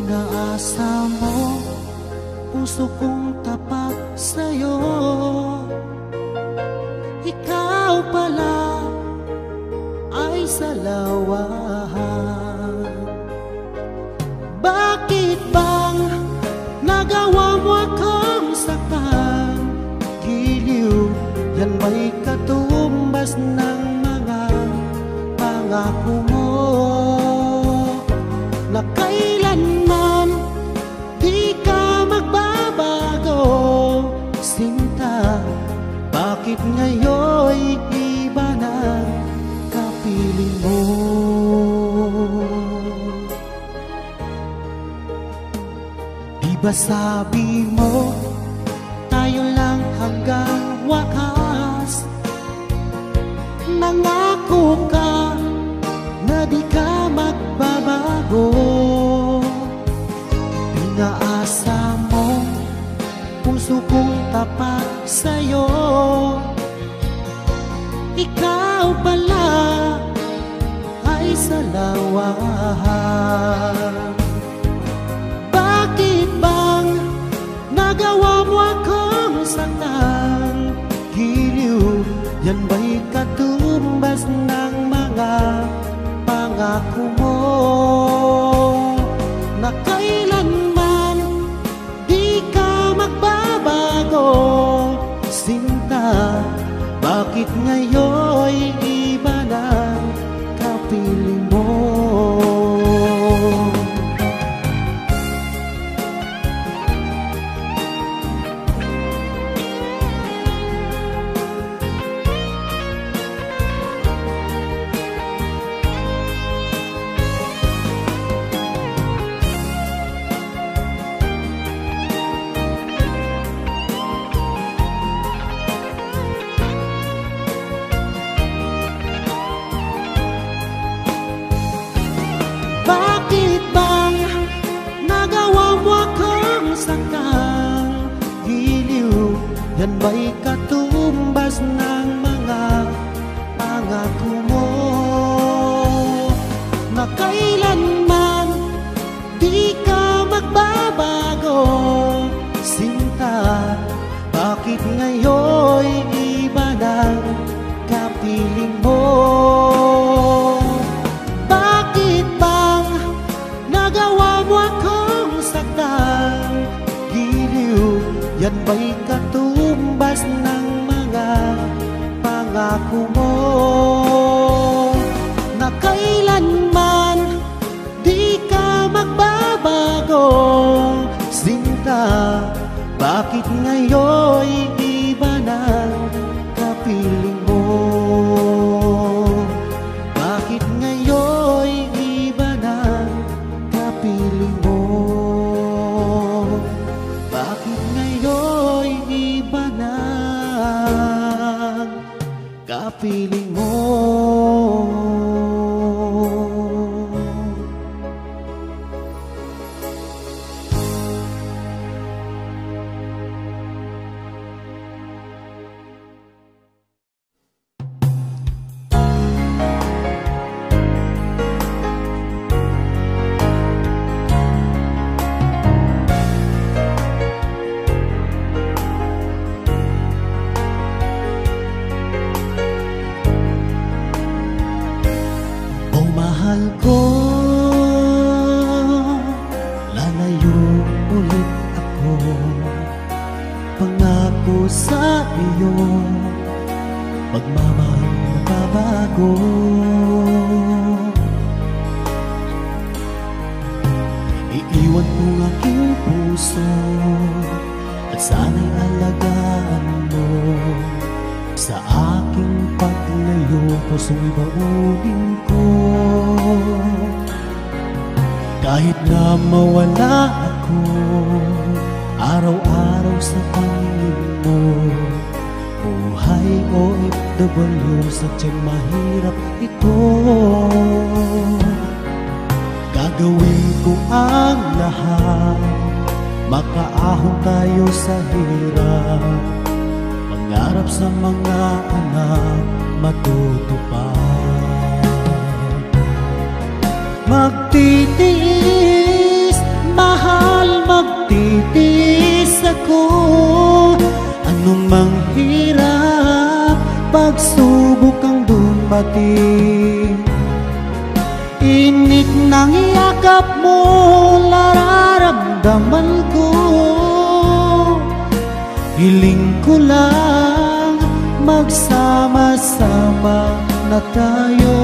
Pinaasa mo puso kong tapat sa'yo. Ikaw pala ay salawahan. Bakit bang nagawa mo akong saktan? Giliw, yan ba'y katumbas ng mga pangako mo? Na kailanman di ka magbabago, sinta. Bakit ngayon'y iba na kapiling mo? Di ba sabi mo tayo lang hanggang wakas? Nangako ka na di ka magbabago. Pinaasa mo puso kong tapat sa'yo. Ikaw pala ay salawahan. Bakit bang nagawa mo akong saktan? Giliw, yan ba'y katumbas ng mga pangako mo? Na kailanman di ka magbabago, sinta. Bakit ngayon'y iba na kapiling mo? Bakit bang nagawa mo akong saktan? Giliw, yan ba'y katumbas ng mga pangako mo? Na kailanman di ka magbabago, sinta. Bakit ngayon'y iba ng kapiling mo? Bakit bang nagawa mo akong saktan? Giliw, yan ba'y katumbas ng mga pangako mo? Na kailanman di ka magbabago, sinta. Bakit ngayon'y iba ng kapiling mo? Bakit ngayon'y iba ng kapiling mo? Bakit ngayon'y iba ng kapiling mo? Mahal ko, lalayo ulit ako. Pangako sa iyo, pagmamahal mababago. Iiwan ko ang aking puso at sana'y alagaan mo. Sa aking paglayo, puso'y baunin ko. Kahit na mawala ako, araw-araw sa pangingin mo. Buhay OFW, sadyang mahirap ito. Gagawin ko ang lahat, makaahon tayo sa hirap. Pangarap sa mga anak matutupad. Magtitiis, mahal, magtitiis ako. Anong manghirap, pagsubok ang dumating. Init ng yakap mo, nararamdaman ko. Hiling ko lang, magsama-sama na tayo.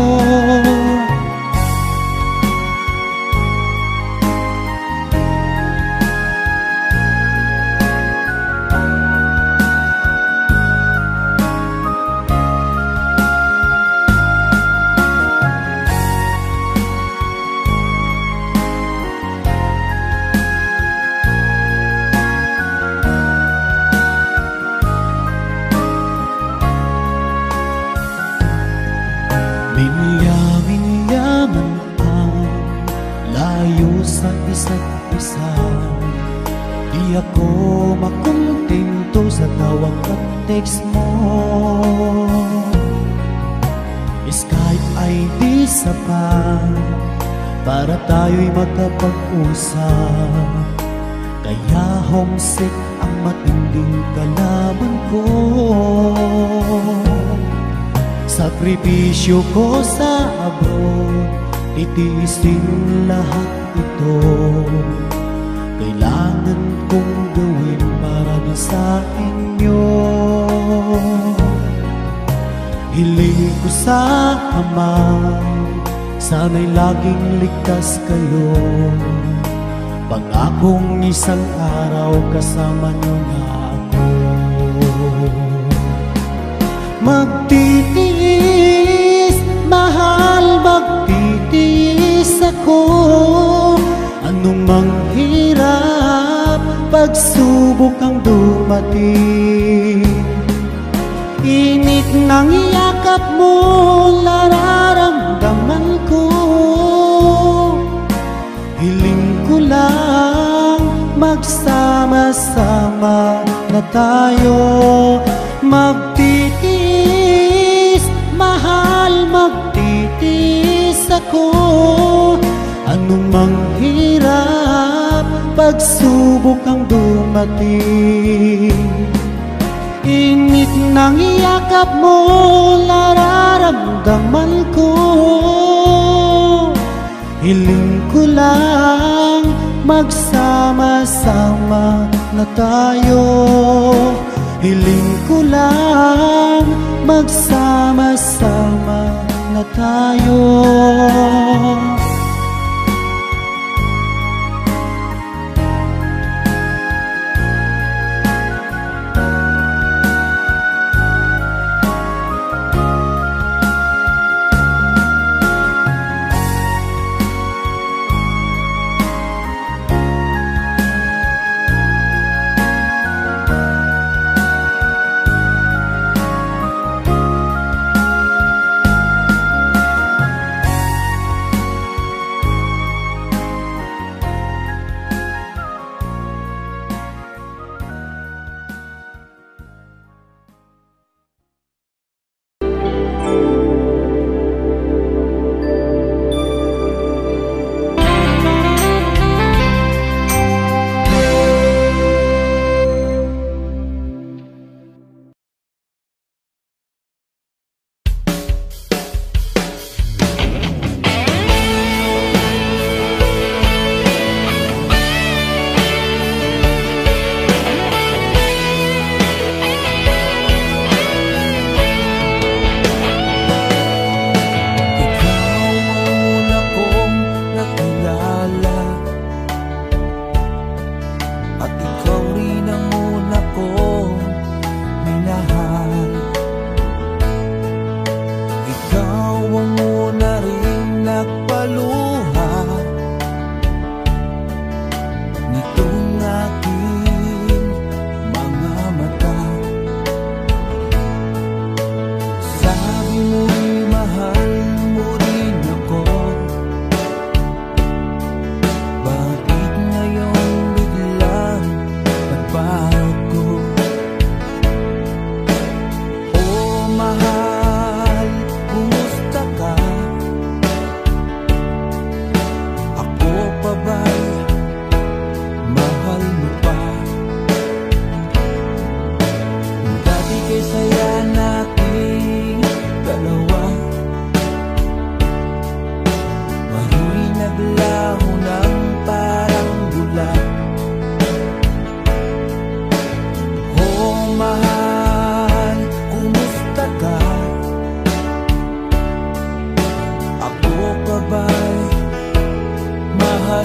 Minya-minyaman ang layo sa isa't isa. Di ako makontento sa tawag at text mo. Skype ay di sapat para tayo'y makapag-usap. Kaya homesick ang matinding kalaban ko. Sakripisyo ko sa abroad, titiisin lahat ito. Kailangan kong gawin para din sa inyo. Hiling ko sa Ama, sana'y laging ligtas kayo. Pangakong isang araw kasama niyo na ako. Magtitiis, mahal, magtitiis ako. Anong manghirap, pagsubok ang dumating. Init ng yakap mo, nararamdaman ko. Hiling ko lang, magsama-sama na tayo. Magtitiis, mahal, magtitiis ako. Anong manghirap, pagsubok ang dumating. Init ng yakap mo, nararamdaman ko. Hiling ko lang, magsama-sama na tayo. Hiling ko lang, magsama-sama na tayo.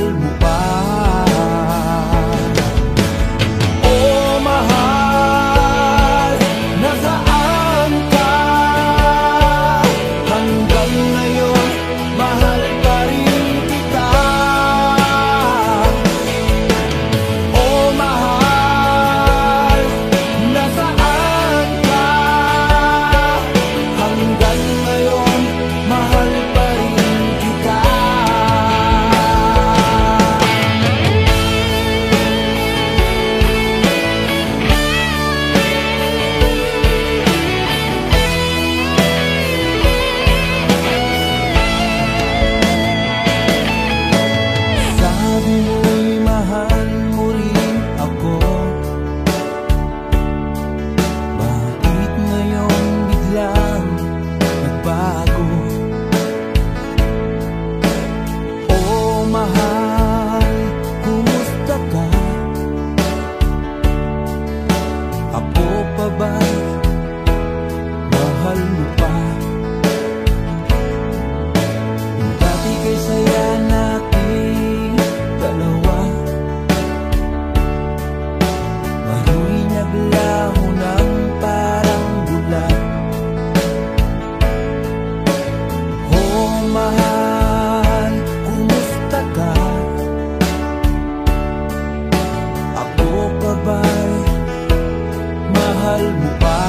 mahal mo pa. Oh mahal, nasaan ka? Hanggang ngayon, mahal pa rin kita. Oh mahal, nasaan ka? Hanggang ngayon, mahal pa rin kita. Sabi mo'y mahal mo rin ako. Bakit ngayon biglang nagbago? Oh mahal, kumusta ka? Ako pa ba'y mahal mo pa? Yung dati kay saya nating dalawa, ngayon'y naglaho ng parang bulan. Oh mahal, kumusta ka? Ako pa ba'y mahal mo pa?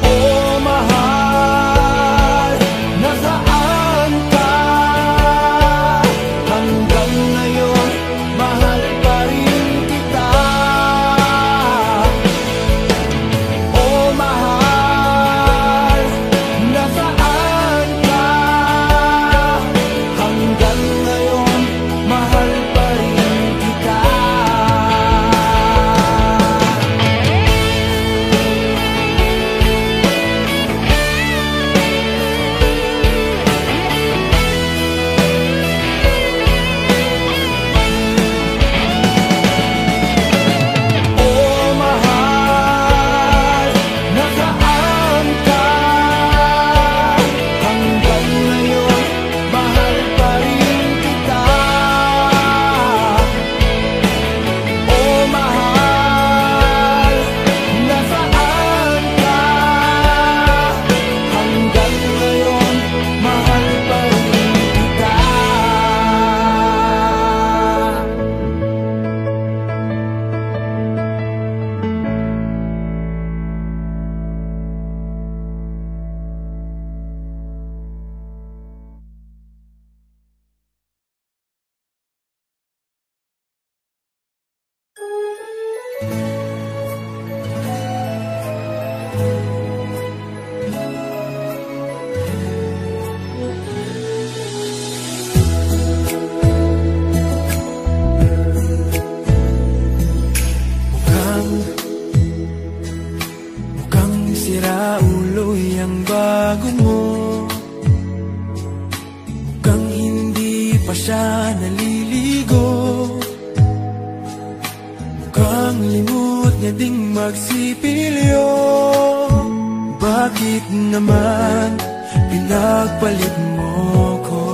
Oh mahal, nasaan ka? Hanggang ngayon, mahal pa rin kita. Oh mahal, nasaan ka? Hanggang ngayon, mahal pa rin kita. Oh mahal, nasaan ka? Hanggang ngayon, mahal pa rin kita. Oh mahal, nasaan ka? Hanggang ngayon, mahal pa rin kita. Mukhang sira ulo'y ang bago mo. Mukhang hindi pa siya naliligo. Mukhang limot niya ding magsipilyo. Bakit naman pinagpalit mo ko?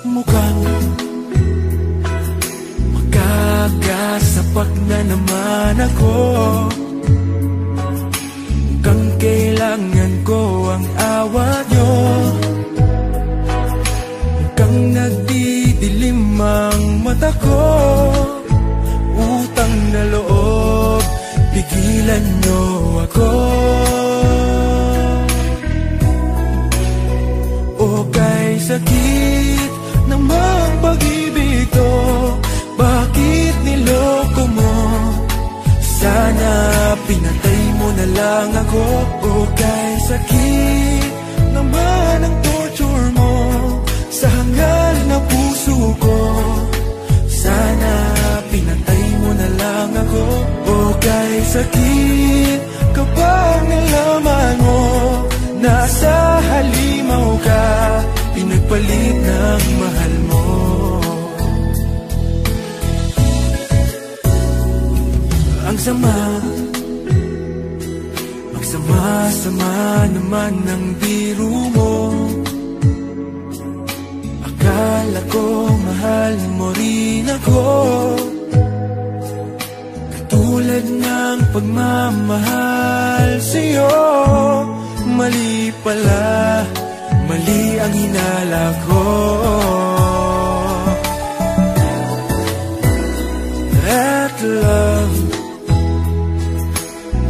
Mukhang magkakasapak na naman ako. Mukhang kailangan ko ang awa nyo. Mukhang nagdidilim ang mata ko. Utang na loob, pigilan nyo ako. O kay sakit ng mga pag-ibig to, bakit niloko mo? Sana pinatay mo na lang ako. O kay sakit naman ang torture mo sa hangal na puso ko. Sana pinatay mo na lang ako. O kay sakit kapag nalaman mo nasa halimaw ka, pinagpalit ng mahal mo. Ang sama Sama-sama naman ng biro mo. Akala ko mahal mo rin ako, katulad ng pagmamahal sa'yo. Mali pala, mali ang hinala ko. That love,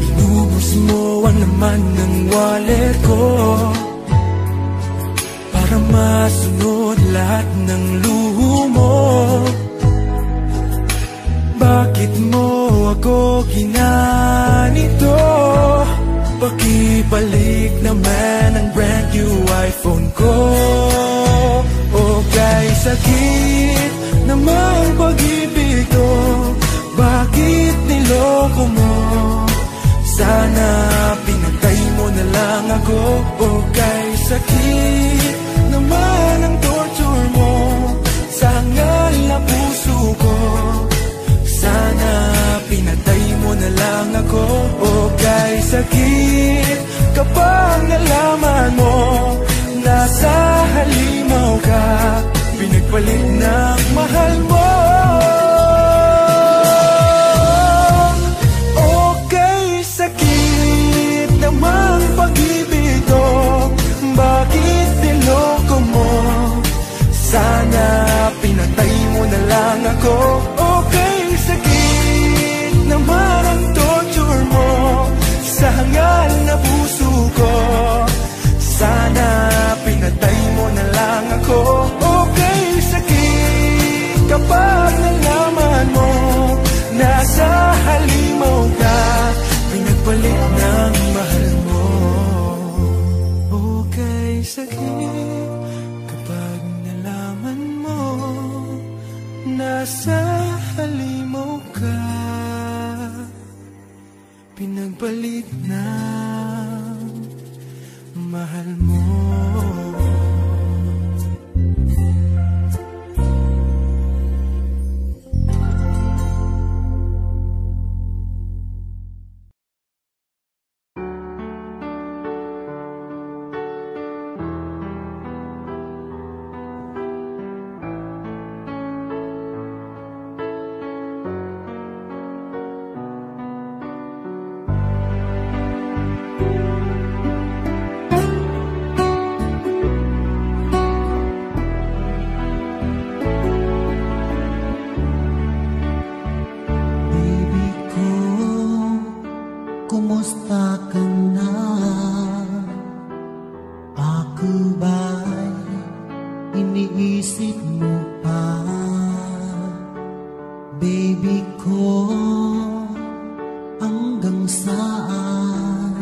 inubos mo ang laman ng wallet ko para masunod lahat ng luho mo. Bakit mo ako ginanito? Pakibalik naman ang brand new iPhone ko. Oh, kay sakit naman pag-ibig to. Bakit niloko mo? Sana pinatay mo na lang ako. Oh, kay sakit naman ang torture mo sa hangal na puso ko. Sana pinatay mo na lang ako. Oh, kay sakit kapag nalaman mo nasa halimaw ka, pinagpalit ng mahal mo. Okay, sakit namang pag-ibig to. Bakit niloko mo? Sana pinatay mo na lang ako. Okay, sakit naman ang torture mo sa hangal na puso ko. Sana pinatay mo na lang ako. Okay, sakit kapag nalaman mo nasa halimaw ka, pinagpalit ng mahal mo. Okay, sakit kapag nalaman mo nasa halimaw ka, pinagpalit ng mahal mo. Kumusta ka na? Ako ba'y iniisip mo pa? Baby ko, hanggang saan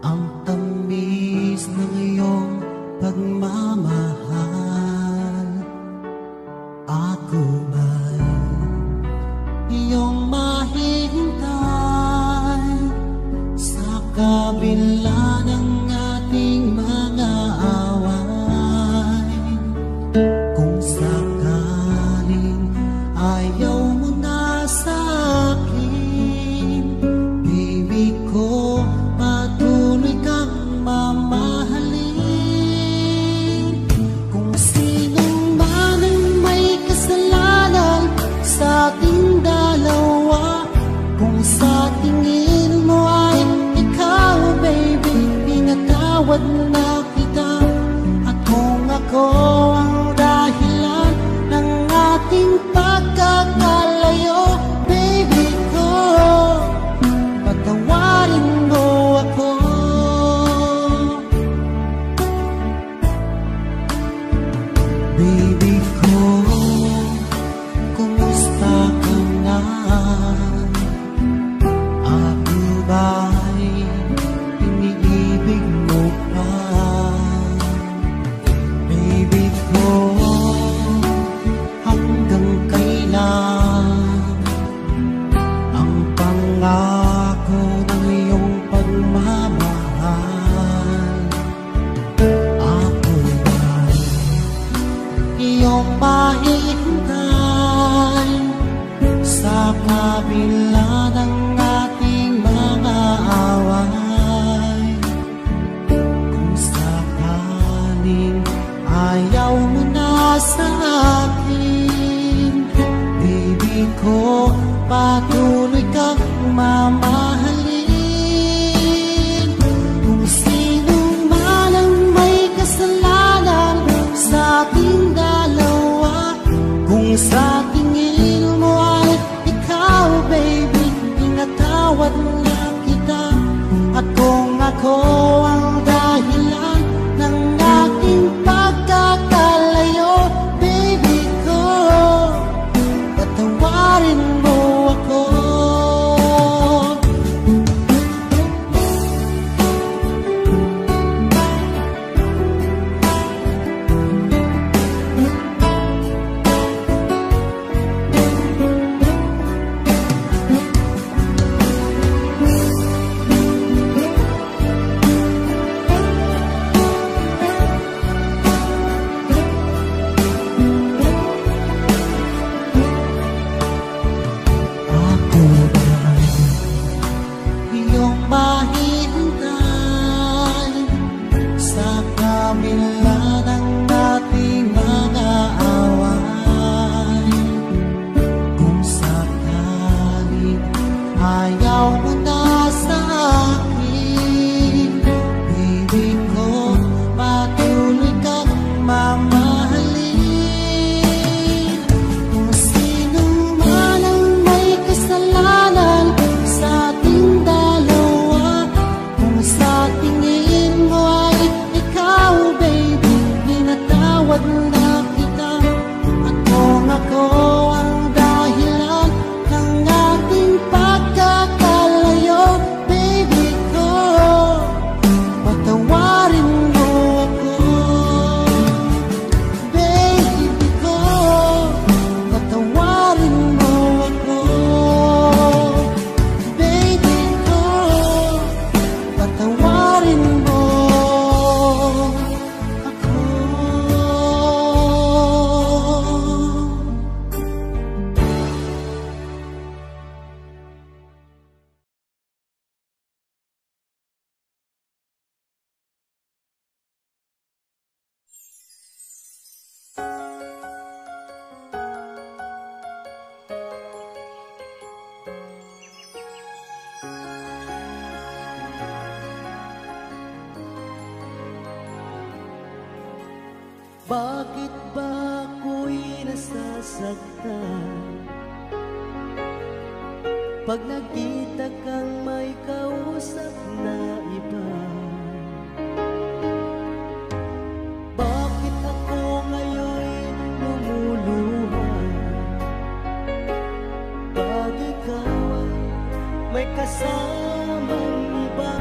ang tamis ng iyong pagmamahal? Ako ba'y iyong mahihintay sa kabila ng ating mga away? Kung sakaling ayaw mo na sa akin, baby ko, patuloy kang mamahalin. Kung sino man ang may kasalanan sa ating dalawa, kung sa tingin mo ay ikaw, baby, pinatawad na kita. At kung ako ang dahilan ng ating pagkakalayo, baby ko, patawarin mo ako. Baby ko, kumusta ka na? Ako ba'y iniibig mo pa? Baby ko, patuloy kang mamahalin. Kung sino man ang may kasalanan sa ating dalawa, kung sa tingin mo ay ikaw, baby, pinatawad na kita. At kung ako ang dahilan ng aking pagkakalayo, baby ko, patawarin mo ako. Bakit ba ako'y nasasaktan pag nakita kang may kausap na iba? Bakit ako ngayon lumuluha pag ikaw ay may kasamang iba?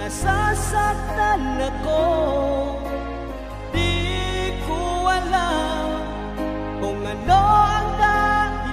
Nasasaktan ako, di ko alam kung ano ang dahilan.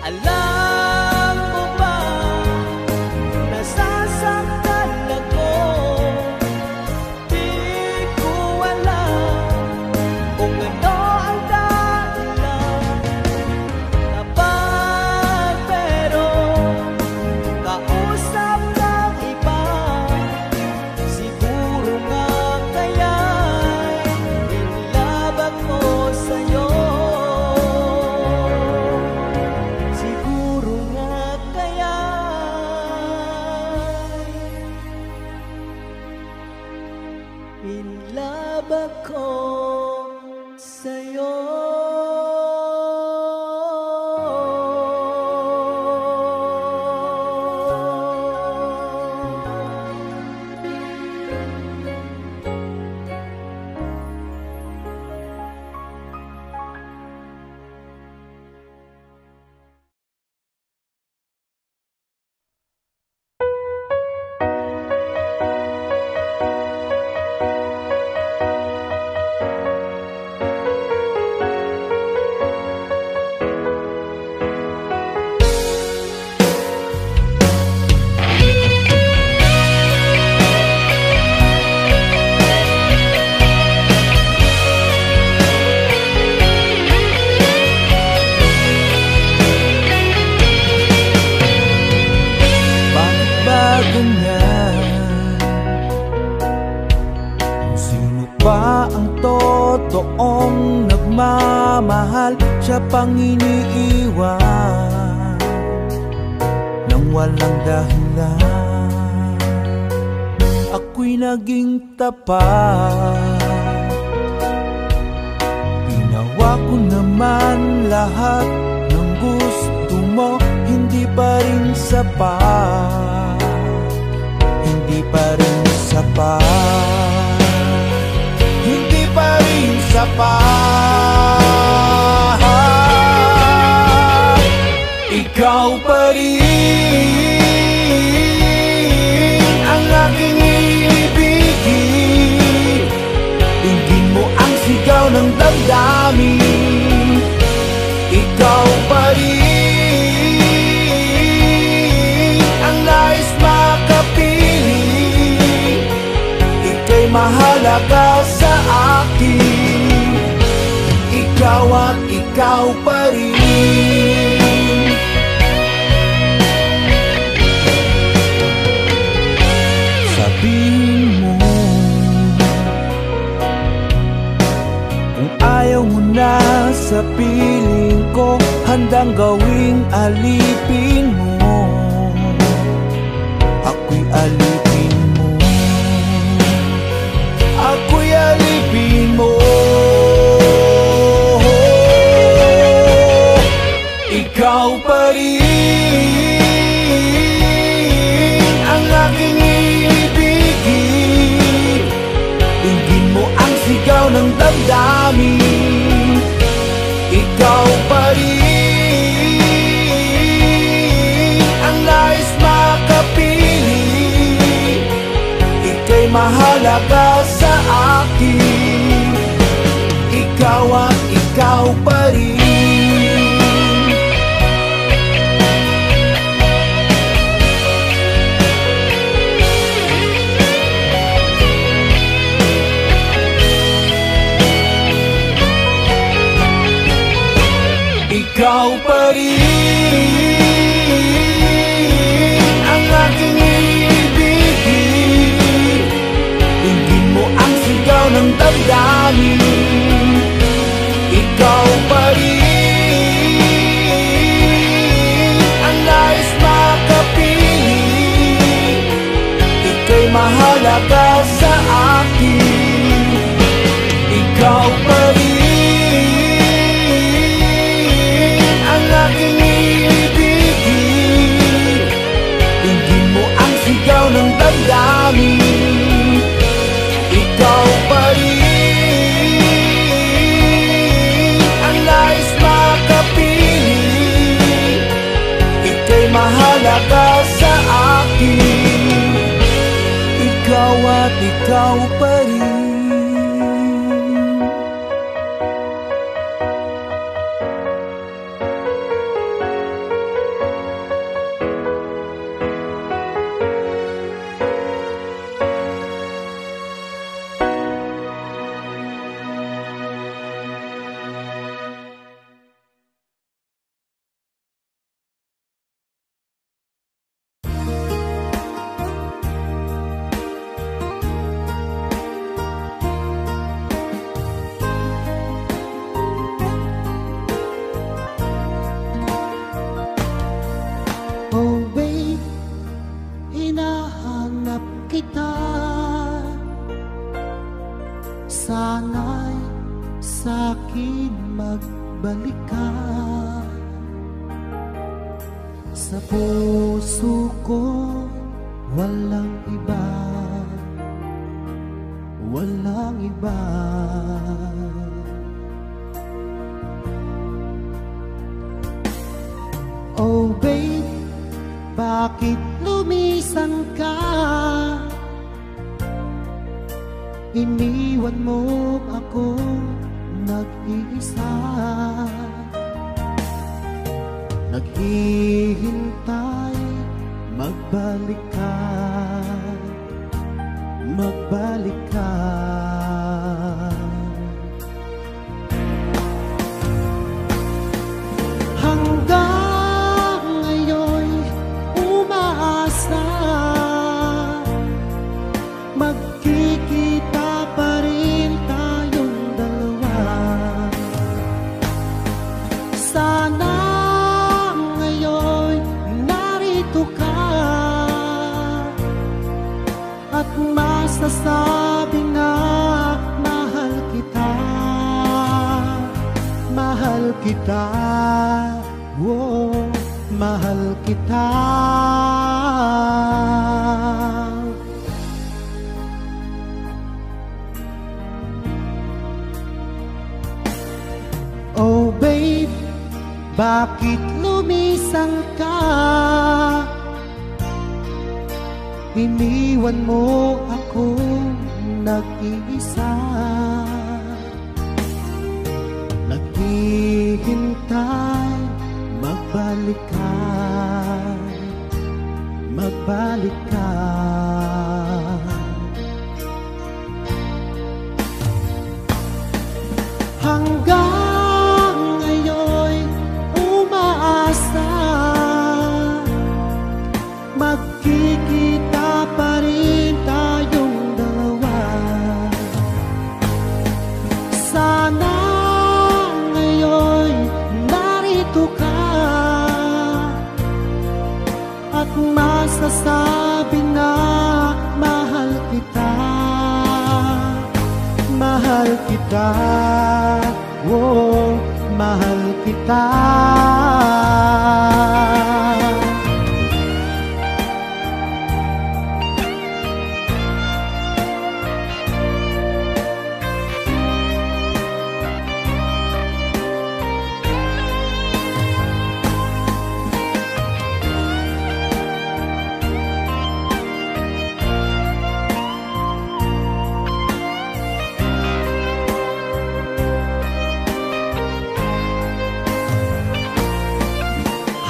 Alam mo ba, nasasaktan ako. Di ko alam kung ano ang dahilan. Kapag merong kausap ng iba, siguro nga kaya'y inlove ako sa'yo. Siguro nga kaya'y inlove ako sa'yo. Bakit ba ganyan? Kung sino ba ang totoong nagmamahal, siya pang iniiwan nang walang dahilan. Ako'y naging tapat, ginawa ko naman lahat ng gusto mo. Hindi pa rin sapat, hindi pa rin sapat, hindi pa rin sapat. Ikaw pa rin ang aking ibigin. Dinggin mo ang sigaw ng damdamin. Ikaw pa rin ang nais makapiling. Ika'y mahalaga sa akin. Ikaw at ikaw pa rin. Sabihin mo kung ayaw mo na sa piling ko, handang gawing alipin mo. Ako'y alipin mo, ako'y alipin mo. Ikaw pa rin ang aking ibigin. Dinggin mo ang sigaw ng damdamin. Ikaw pa rin ang nais makapiling. Ika'y mahalaga sa akin. Ikaw at ikaw pa rin. Ikaw pa rin ang aking ibigin. Dinggin mo ang sigaw ng damdamin. Ikaw pa rin ang nais makapiling. Ika'y mahalaga sa akin. Ikaw pa rin ang aking ibigin. Dinggin mo ang sigaw ng damdamin. Ikaw pa rin ang nais makapiling. Ika'y mahalaga sa akin. Ikaw at ikaw pa rin. sa puso ko, walang iba, walang iba. Oh babe, bakit lumisan ka? Iniwan mo akong nag-iisa, naghihintay, magbalik ka, magbalik ka. Hanggang ngayon umaasa, magkikita pa rin tayong dalawa. Sana ngayon narito ka at masasabi na mahal kita, mahal kita, oh, mahal kita. Oh babe, bakit lumisan ka? Iniwan mo ako nag-iisa, naghihintay, magbalik ka, magbalik ka. Hanggang ngayon umaasa, magkikita pa rin tayong dalawa. Sana ngayon narito ka at masasabi na mahal kita, mahal kita, oh, mahal kita.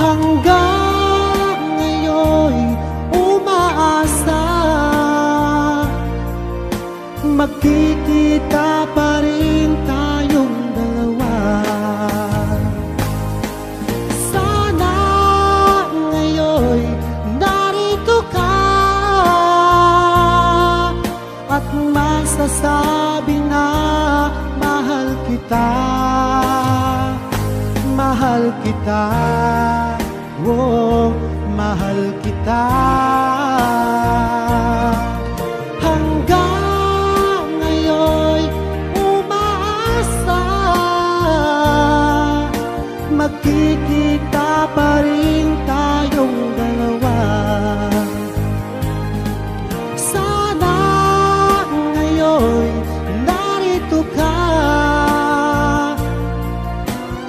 Hanggang ngayon umaasa, magkikita pa rin tayong dalawa. Sana ngayon narito ka at masasabi na mahal kita, mahal kita, oh, mahal kita. Hanggang ngayon umaasa, magkikita pa rin tayong dalawa. Sana ngayon narito ka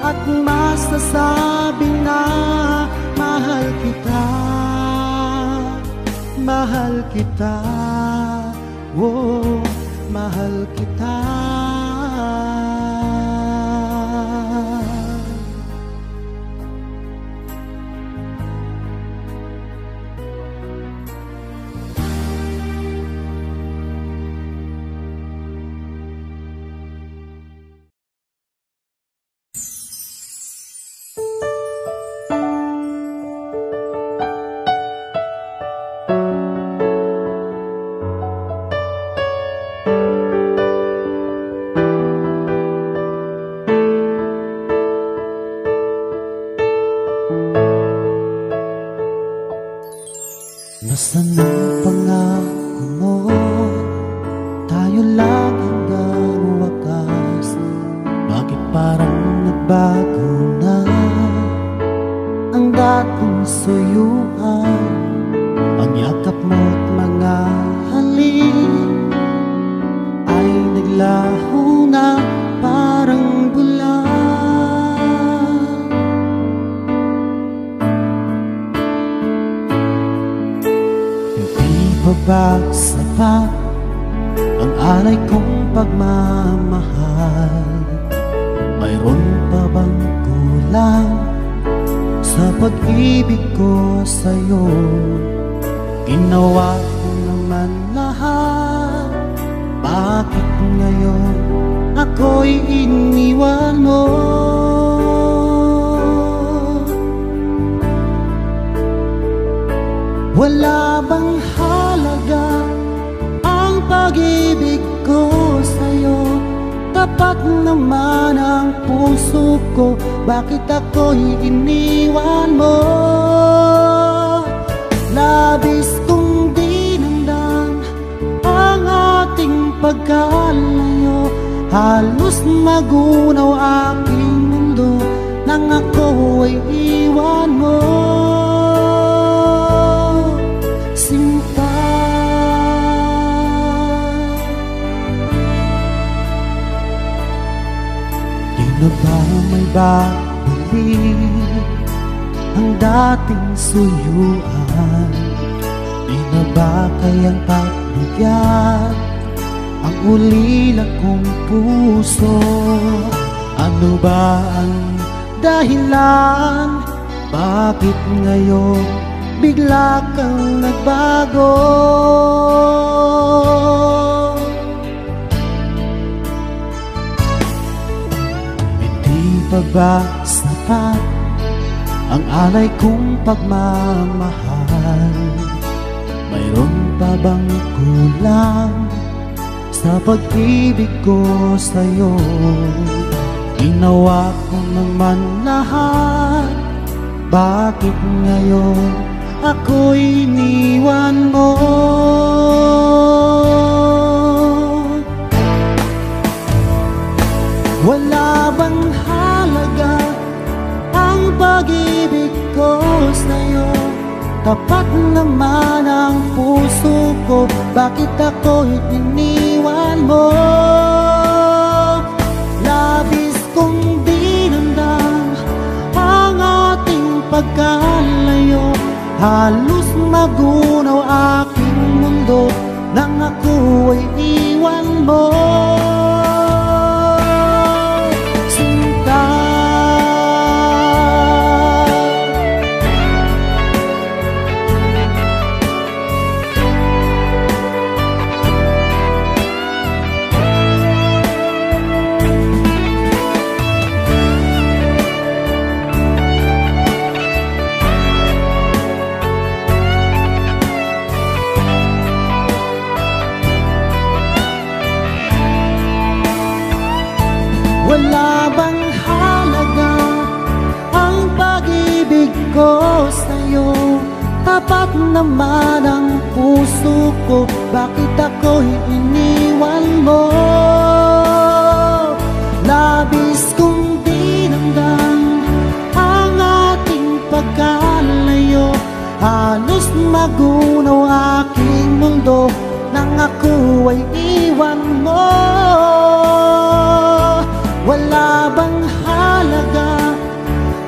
at masasabi na mahal kita, mahal kita, oh, mahal kita. Nasaan ang pangako mo? Tayo lang hanggang wakas. Bakit parang nagbago na ang dating soy suyuan, ang yakap mo't mga halik ay naglaho na parang bulan. Hindi pa ba sapat ang alay kong pagmamahal? Mayroon pa bang kulang sa pag-ibig ko sa'yo? Ginawa ko naman lahat, bakit ngayon ako'y iniwan mo? Wala bang halaga ang pag-ibig ko sa'yo? Tapat naman ang puso ko, bakit ako'y iniwan mo? Labis kong dinamdam ang ating pagkalayo, halos magunaw aking mundo nang ako ay iwan mo. Sinta, di na ba may babalik ang dating suyuan? Di na ba kayang pagbigyan ang ulila kong puso? Ano ba ang dahilan? Bakit ngayon bigla kang nagbago? Hindi pa ba sapat ang alay kong pagmamahal? Mayroon pa bang kulang sa pag-ibig ko sa'yo? Ginawa ko naman lahat, bakit ngayon ako'y iniwan mo? Wala bang halaga ang pag-ibig ko sa'yo? Tapat naman ang puso ko, bakit ako'y iniwan mo? Labis kong dinamdam ang ating pagkalayo, halos magunaw aking mundo nang ako ay iwan mo. Wala bang halaga ang pag-ibig ko sa'yo? Tapat naman ang puso ko, bakit ako'y iniwan mo? Labis kong dinamdam ang ating pagkalayo, halos magunaw aking mundo nang ako ay iwan mo. Wala bang halaga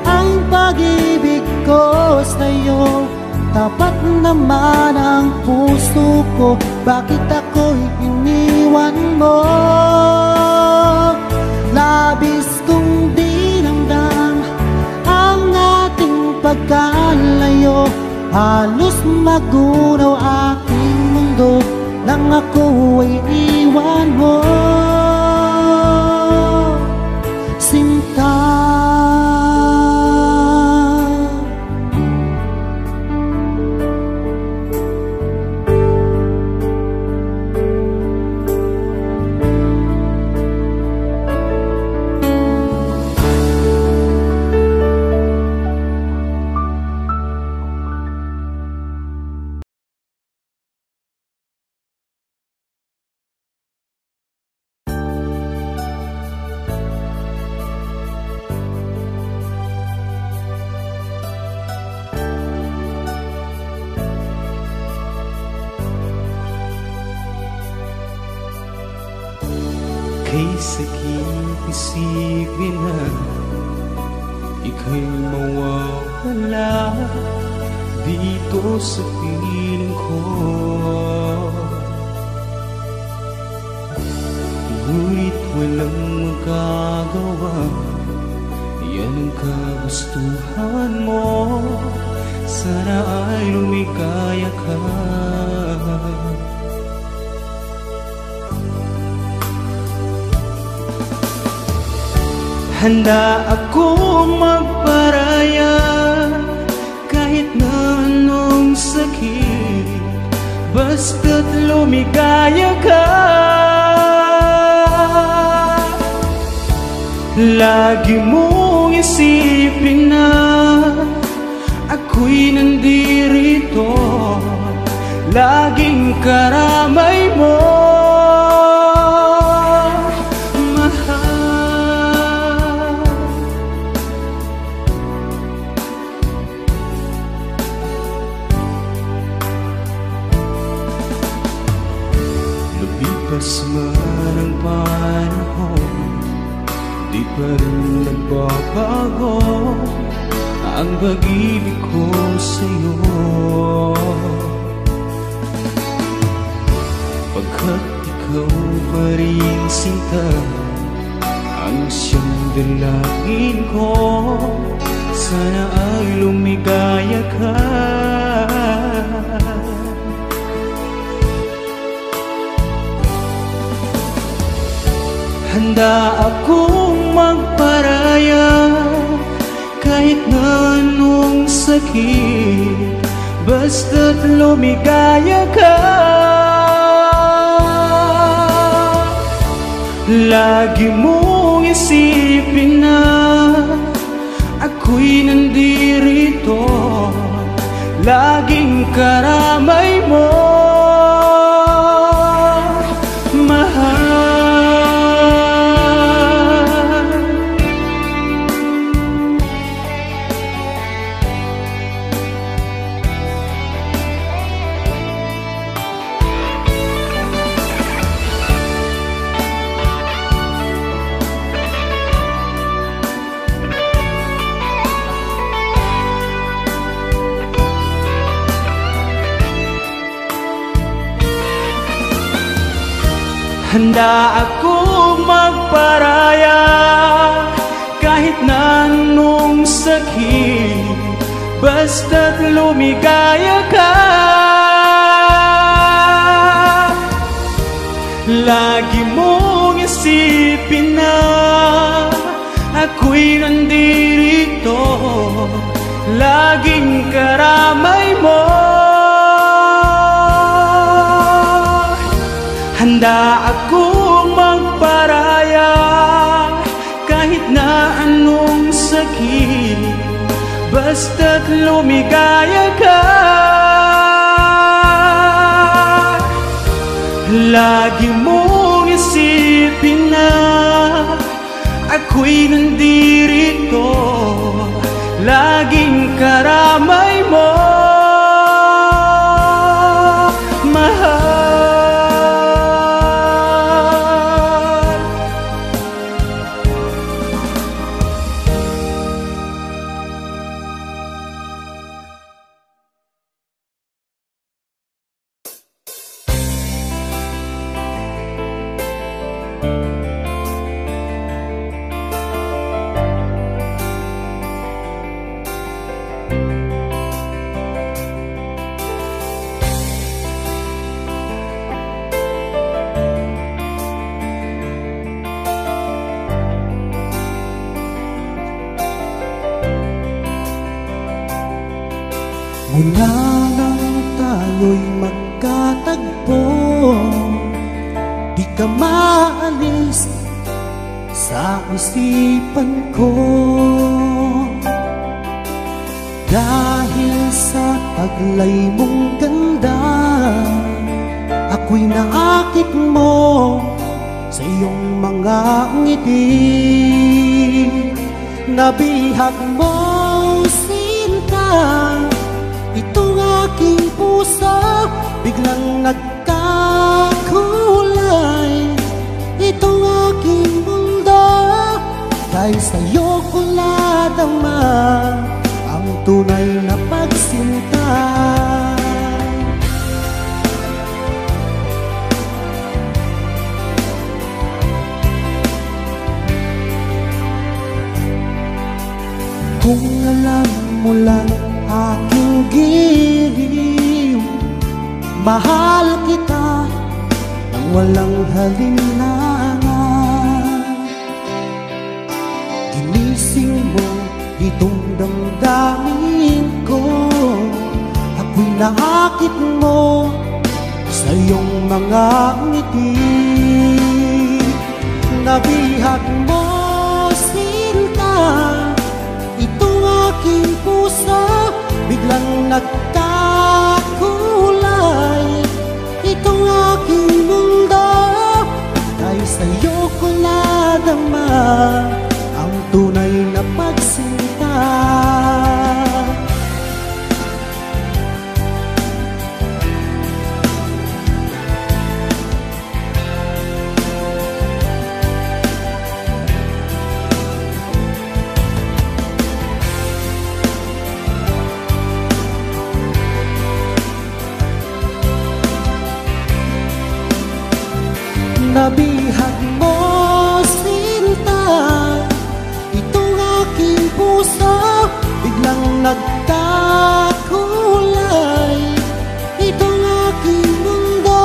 ang pag-ibig ko sa'yo? Tapat naman ang puso ko, bakit ako'y iniwan mo? Labis kong dinamdam ang ating pagkalayo, halos magunaw aking mundo nang ako ay iwan mo. Sinta, Kay sakit isipin na ika'y mawawala dito sa piling ko. Ngunit walang magagawa, yan ang kagustuhan mo. Sana ay lumikaya ka. Handa akong magparaya kahit na anong sakit, basta't lumigaya ka. Lagi mong isipin na ako'y nandirito, laging karamay mo. Lumipas man ang panahon, di pa rin nagbabago ang pag-ibig ko sa'yo. Pagkat ikaw pa rin sinta ang siyang dalangin ko, sana ay lumigaya ka. Handa akong magparaya kahit na anong sakit, basta't lumigaya ka. Lagi mong isipin na ako'y nandirito, laging karamay mo. Handa akong magparaya kahit na anong sakit, basta't lumigaya ka. Lagi mong isipin na ako'y nandirito, laging karamay mo. Handa akong magparaya kahit na anong sakit, basta't lumigaya ka. Lagi mong isipin na ako'y nandirito, laging karamay mo. Mula nang tayo'y magkatagpo, di ka maalis sa isipan ko. Dahil sa taglay mong ganda, ako'y naakit mo sa iyong mga ngiti. Nabihag mo, sinta, itong aking puso biglang nagkakulay. Itong aking dahil sa'yo ko nadama ang tunay na pagsinta. Kung alam mo lang aking giliw, mahal kita nang walang halinlangan. Ginising mo itong damdamin ko, ako'y naakit mo sa iyong mga ngiti. Nabihag mo sinta itong aking puso, biglang nagkakulay itong aking mundo. Dahil sa'yo ko nadama ang tunay na pagsinta. Nabihag mo sinta itong aking puso, biglang nagkakulay itong aking mundo.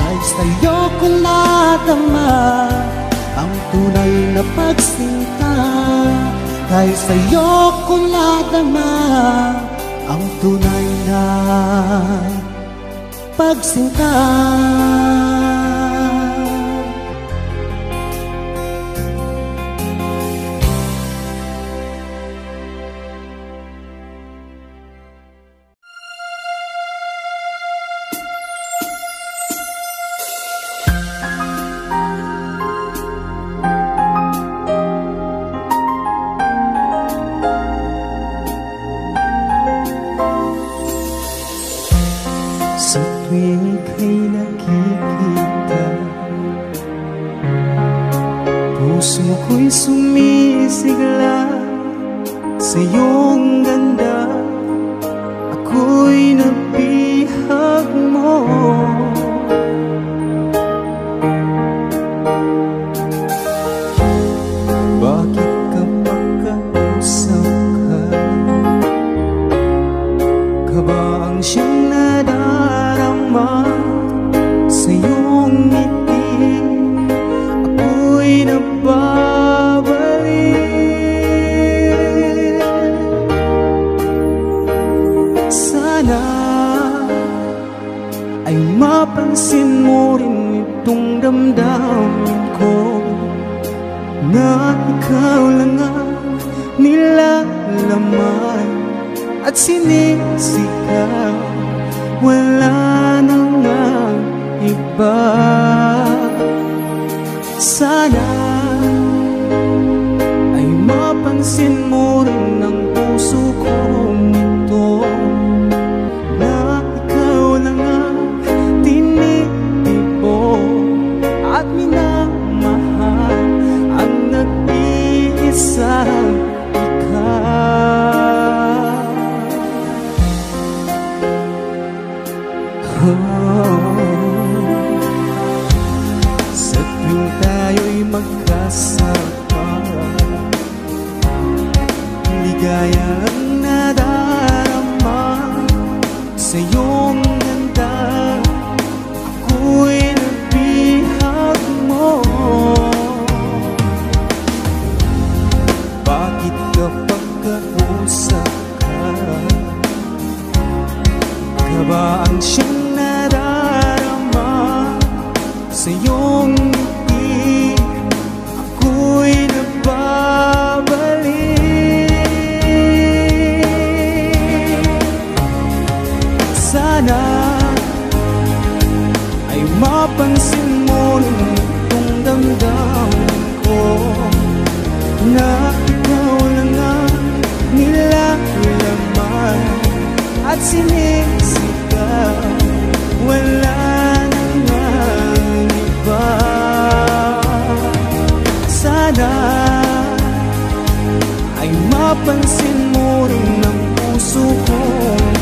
Dahil sa'yo ko nadama ang tunay na pagsinta. Dahil sa'yo ko nadama ang tunay na pagsinta. Sa tuwing ika'y nakikita, puso ko'y sumisigla sa iyong ganda. Ako'y nabihag mo. Bakit kapag kausap ka ba ang siyang nadarama sa iyong ngiti? Ako'y nababalik. Sana ay mapansin mo rin itong damdamin ko, na ikaw lang ang nilalaman at sinisigaw, wala nang ang iba. Sana ay mapansin mo rin ang puso kong ito, na ikaw lang ang tinitibo at minamahal ang nag-iisang ikaw. Sa tuwing tayo'y magkasama, ligaya ang nadarama sa iyong ganda. Ako'y nabihag mo. Bakit kapag kausap ka ba ang siyang nadarama sa iyong ngiti? Ako'y nababalik. Sana ay mapansin mo itong damdamin ko, na ikaw lang ang nilalaman at sinisigaw, wala nang ang iba. Sana mapansin mo rin ang puso ko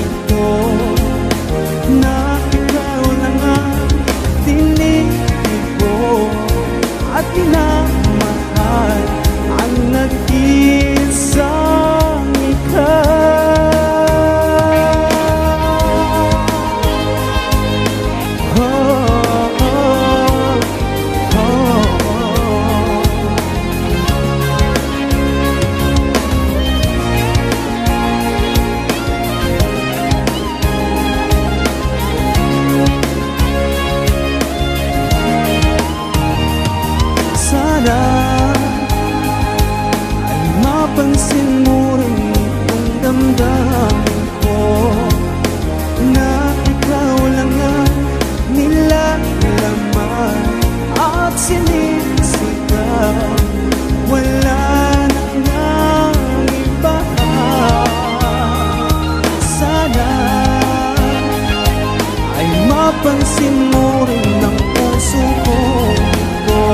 ito, na ikaw lang ang tinitig ko at minamahal ang nag-iisang ikaw. Mapansin mo rin itong damdamin ko, na ikaw lang ang nilalaman at sinisigaw. Wala nang iba. Sana ay mapansin mo rin ang puso ko ito,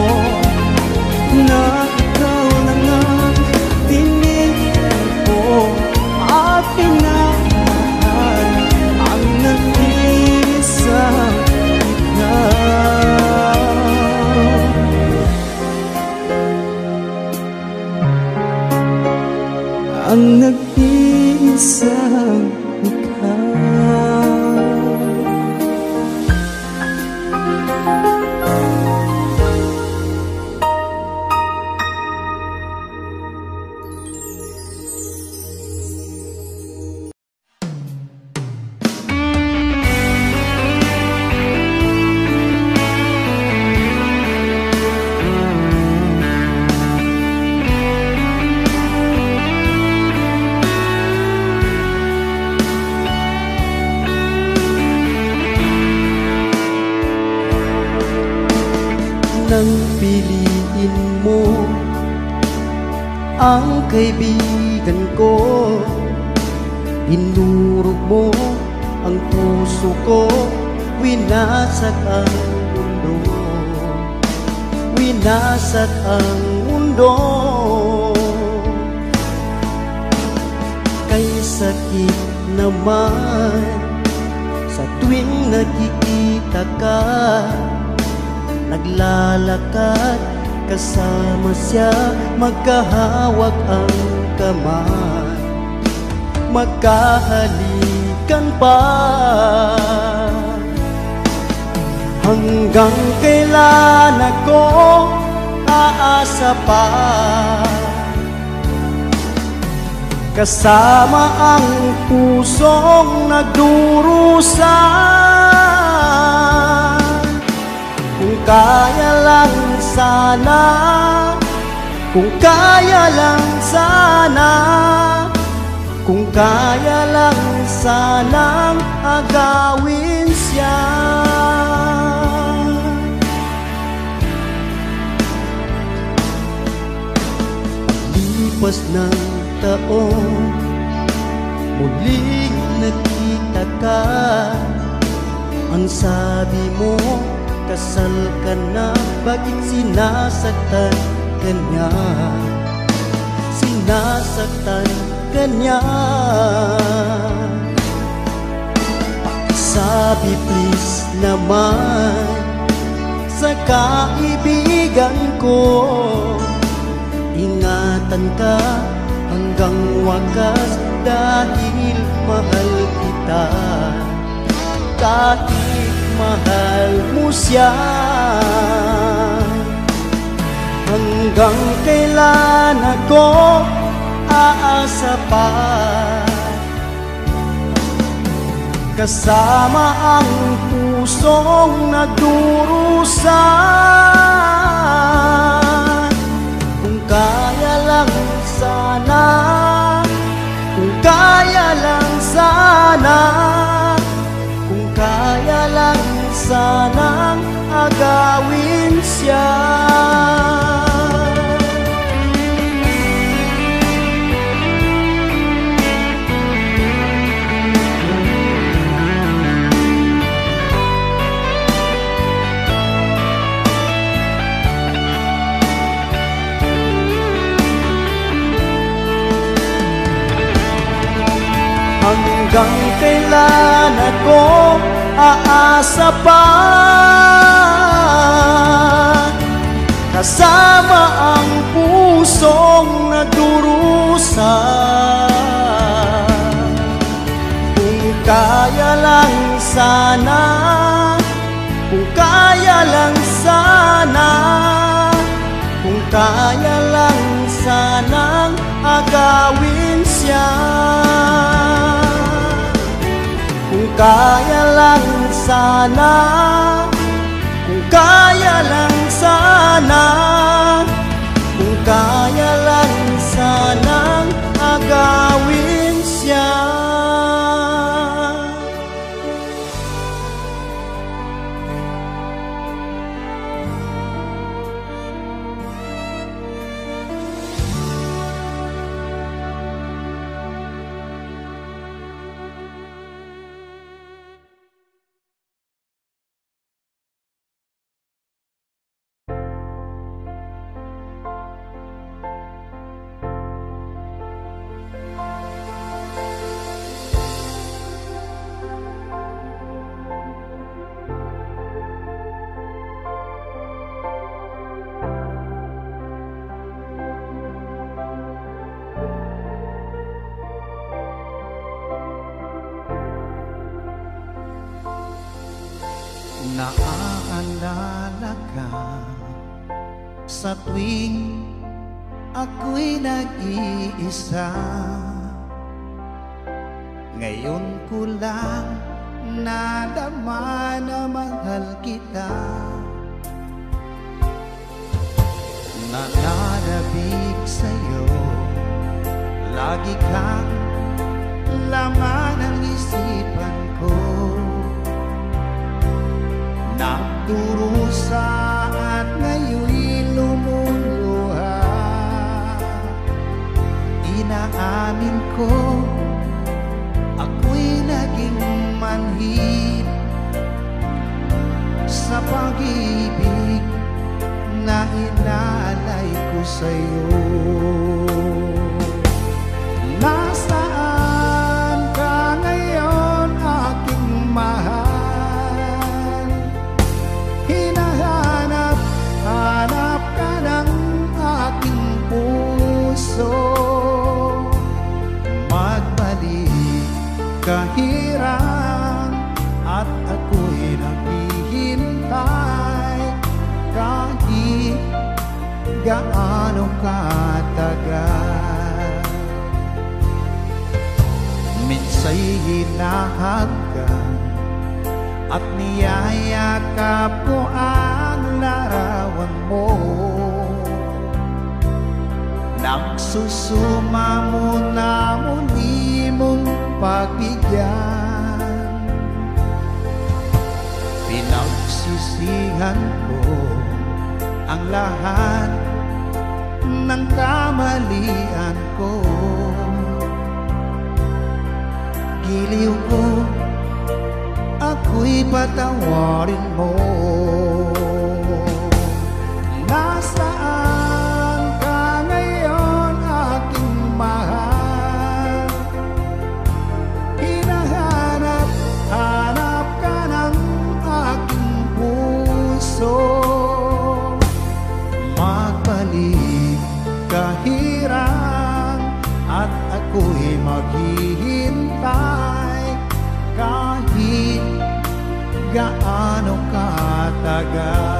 na ikaw lang ang at pinamahal ang nag-iisang ikaw. Ang nag-iisang ikaw. Nang piliin mo ang kaibigan ko, dinurog mo ang puso ko, winasak ang mundo, winasak ang mundo. Kay sakit naman sa tuwing nakikita ka, naglalakad kasama siya, magkahawak ang kamay, magkahalikan pa. Hanggang kailan ako aasa pa, kasama ang pusong nagdurusa. Kung kaya lang sana, kung kaya lang sana, kung kaya lang sanang agawin siya. Paglipas ng taon, muling nakita ka, ang sabi mo, kasal ka na. Bakit sinasaktan ka niya? Sinasaktan ka niya. Sabi please naman sa kaibigan ko, ingatan ka hanggang wakas, dahil mahal kita, kahit mahal mo siya. Hanggang kailan ako aasa pa, kasama ang pusong nagdurusa. Kung kaya lang sana, kung kaya lang sana, kung kaya lang sanang agawin siya. Hanggang kailan ako aasa pa? Kasama ang pusong nagdurusa. Kung kaya lang sana, kung kaya lang sana, kung kaya lang sanang agawin siya. Kung kaya lang sana, kung kaya lang sana, kung kaya lang sanang agawin siya. Naaalala ka sa tuwing ako'y nag-iisa. Ngayon ko lang nadama na mahal kita. Nananabik sa'yo, lagi kang laman ng isipan ko. Nagdurusa at ngayon'y lumuluha. Inaamin ko, ako'y naging manhid sa pag-ibig na inaalay ko sa'yo. Nasaan ka ngayon, aking mahal? Hanap ka ng aking puso. Magbalik kahirang at ako'y naghihintay kahit gaano katagal. Minsa'y hinahagkan at niyayakap ko ang larawan mo. Nagsusumamo na muli mong pagbigyan. Pinagsisihan ko ang lahat ng kamalian ko. Giliw ko, ako'y patawarin mo. Nasaan ka ngayon, aking mahal? Hinahanap ka ng aking puso. Magbalik kahirang at ako'y maghihintay kahit gaano katagal.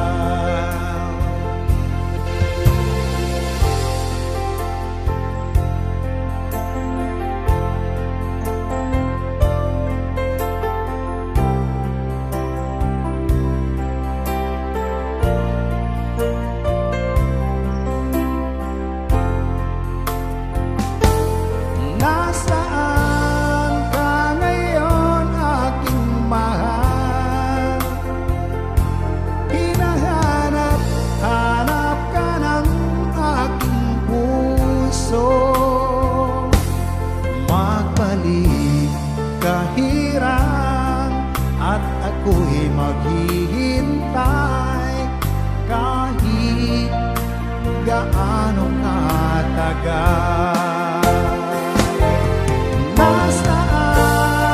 Nasaan ka ngayon, aking mahal? Hinahanap ka ng aking puso. Magbalik kahirang at ako'y maghihintay kahit gaano katagal. Nasaan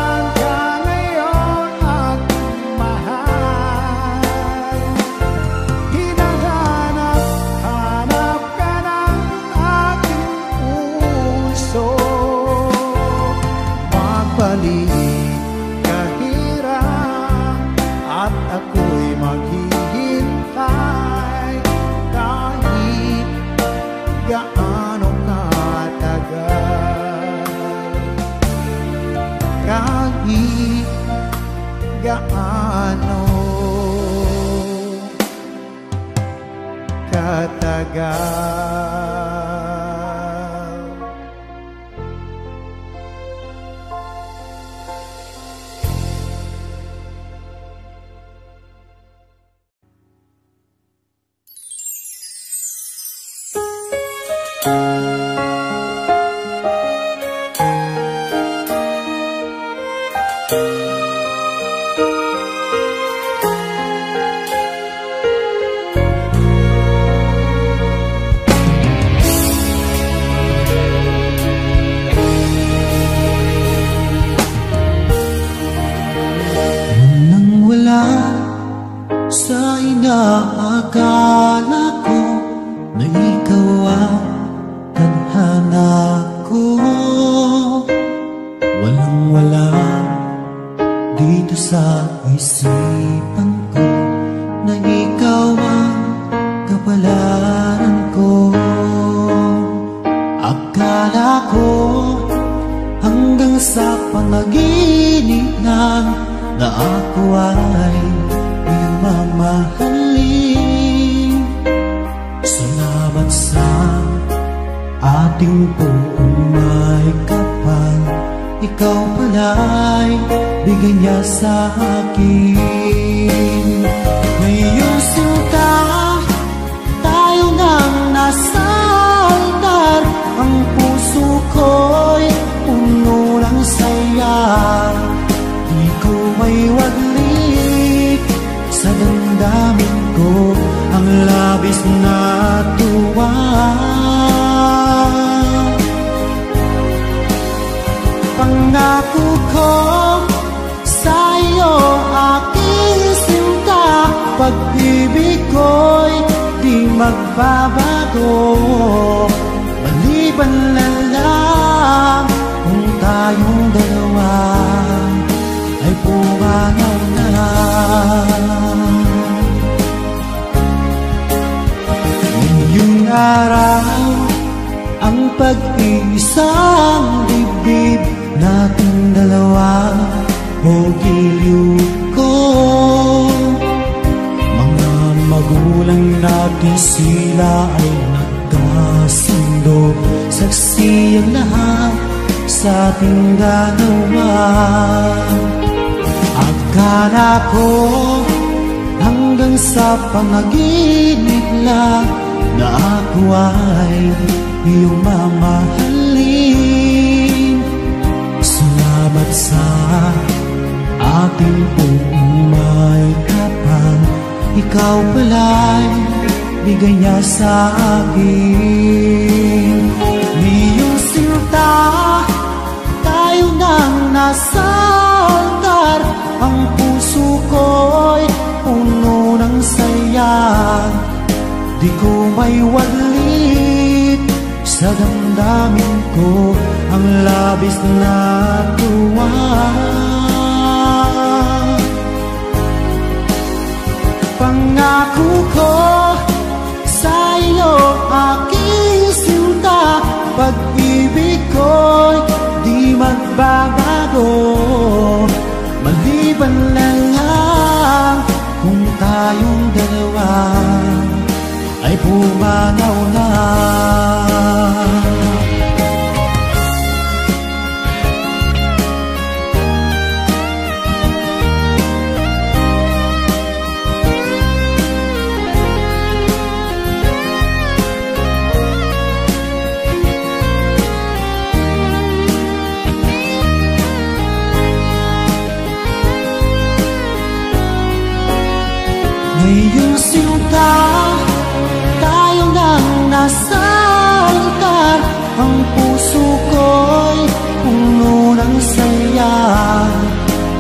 gaano katagal. Sa inaakala ko na ikaw ang tadhana ko, walang-wala dito sa isipan ko na ikaw ang kapalaran ko. Akala ko hanggang sa panaginip lang na ako ay mamahalin. Salamat sa ating buong may kapal, ikaw pala'y bigay niya sa akin. Ngayong sinta, tayo nang nasa altar, ang puso ko'y puno ng saya. Di ko may waglit sa damdamin ko ang labis na tuwa. Pangako ko sa iyo, aking sinta, pag-ibig ko'y di magbabago. Maliban na lang kung tayong dalawa ay pumanaw na. Ngayong araw, ang pag-iisang dibdib nating dalawa o giliw ko. Mga magulang natin, sila ay nagkasundo, saksi ang lahat sa ating dalawa. Akala ko hanggang sa panaginip lang na ako ay iyong mamahalin. Salamat sa ating buong may kapal, ikaw pala'y bigay niya sa akin. Ngayong sinta, tayo nang nasa altar, ang puso ko'y puno ng saya. Di ko may waglit sa damdamin ko ang labis na tuwa. Pangako ko sa iyo, aking sinta, pag-ibig ko'y di magbabago. Maliban na lang kung tayong dalawa ay pumanaw na. Ngayong sinta, tayo nang nasa altar, ang puso ko'y puno ng saya.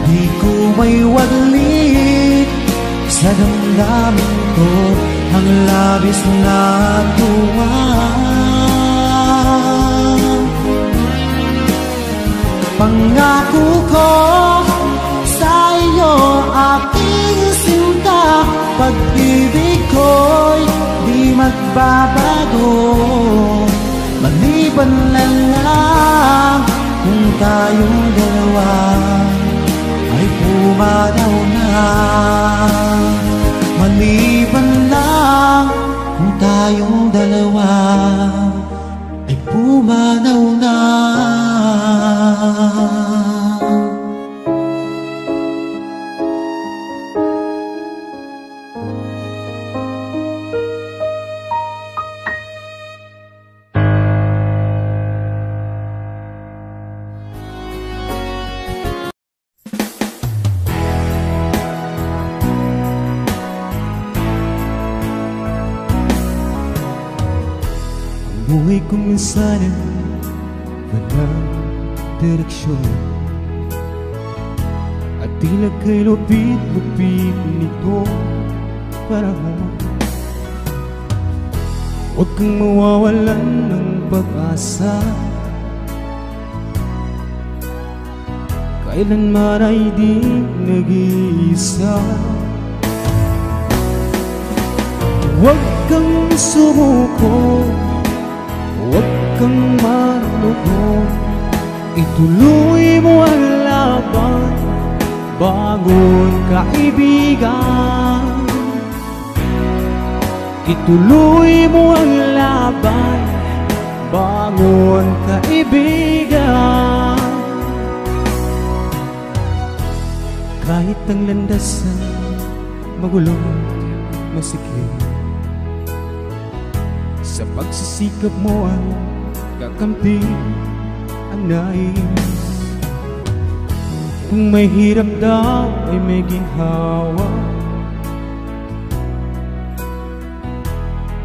Di ko may waglit sa damdamin ko ang labis na tuwa. Pangako ko sa iyo, aking sinta, pag-ibig ko'y di magbabago. Maliban na lang kung tayong dalawa ay pumanaw na. Maliban lang kung tayong dalawa ay pumanaw na. Buhay ko minsan ay walang direksyon, at tila kay lupit-lupit nito panahon. Huwag kang mawawalan ng pag-asa, kailanman ay di nag-iisa. Huwag kang sumuko, huwag kang malugod, ituloy mo ang laban, bangon kaibigan. Ituloy mo ang laban, bangon kaibigan. Kahit ang landasan magulo, masikip, sa pagsisikap mo ang kakampi ang nais. Kung may hirap daw ay may ginhawa,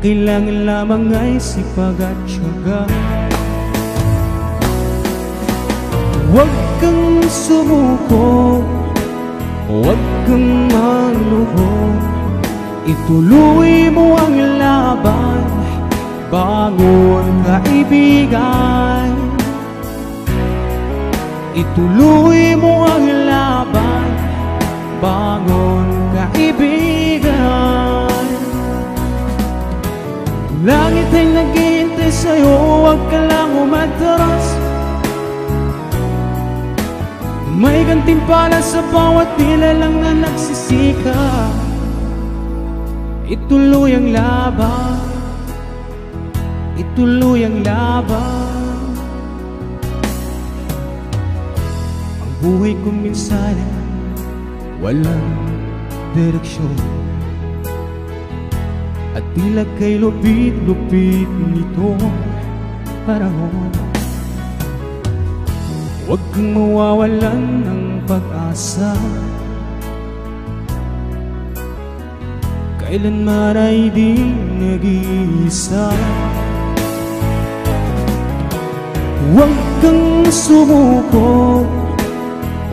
kailangan lamang ay sipag at tiyaga. Huwag kang sumuko, huwag kang maluhod, ituloy mo ang laban, bangon kaibigan. Ituloy mo ang laban, bangon kaibigan. Langit ay naghihintay sa'yo, huwag ka lang umatras. May gantimpala sa bawat nilalang na nagsisika. Ituloy ang laban, ituloy ang laban. Ang buhay ko minsan walang direksyon, at tila kay lupit-lupit nito panahon. Huwag kang mawawalan ng pag-asa, kailanman ay di nag-iisa. Huwag kang sumuko,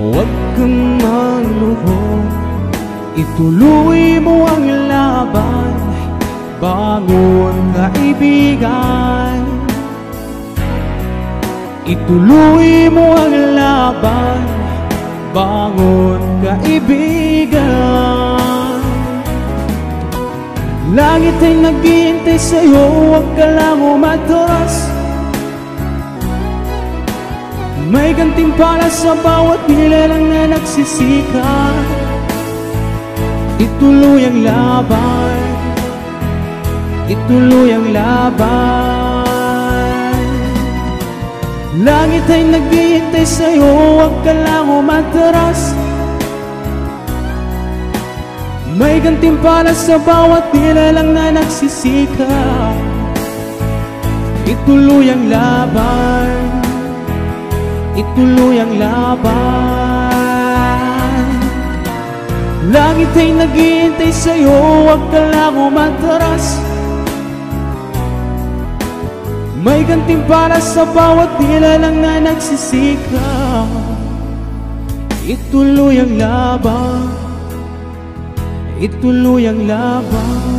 huwag kang maluhod, ituloy mo ang laban, bangon kaibigan. Ituloy mo ang laban, bangon kaibigan. Langit ay naghihintay sa'yo, huwag ka lang umatras. May gantimpala sa bawat nilalang na nagsisika. Ituloy ang laban, ituloy ang laban. Langit ay naghihintay sa'yo, huwag ka lang umatras. May gantimpala sa bawat nilalang na nagsisika. Ituloy ang laban, ituloy ang laban. Langit ay naghihintay sa'yo, huwag ka lang umatras. May gantimpala sa bawat nilalang na nagsisika. Ituloy ang laban, ituloy ang laban.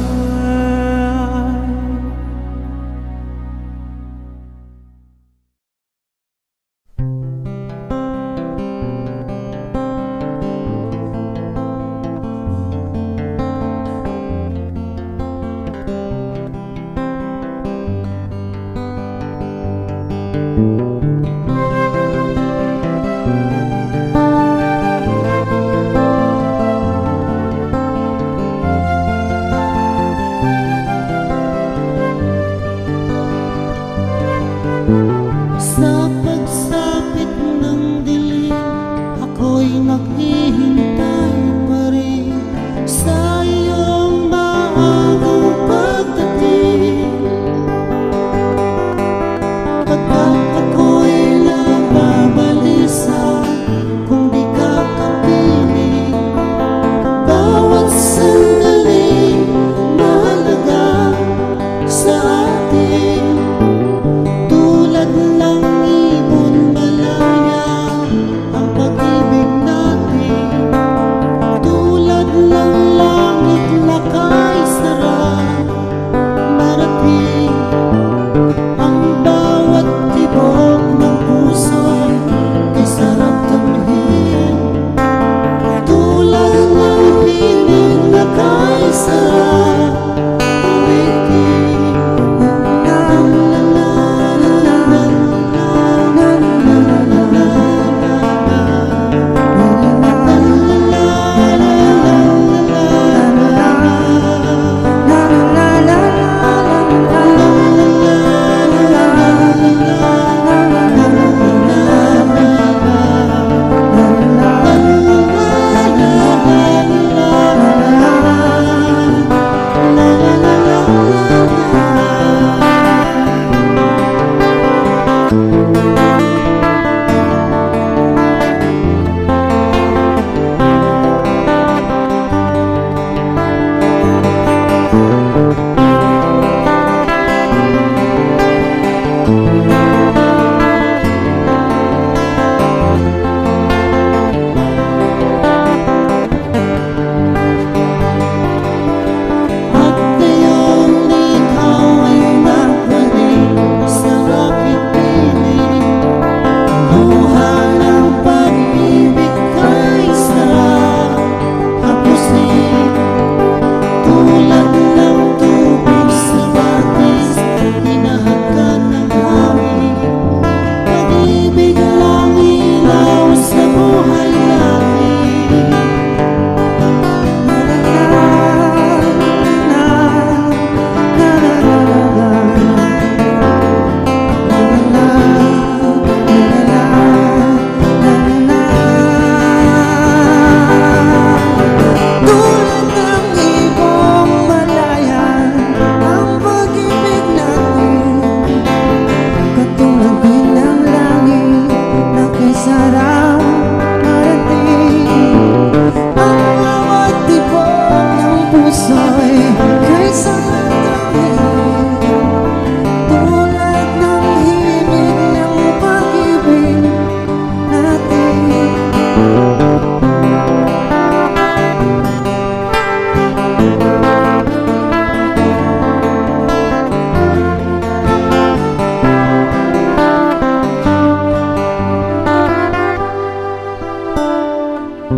My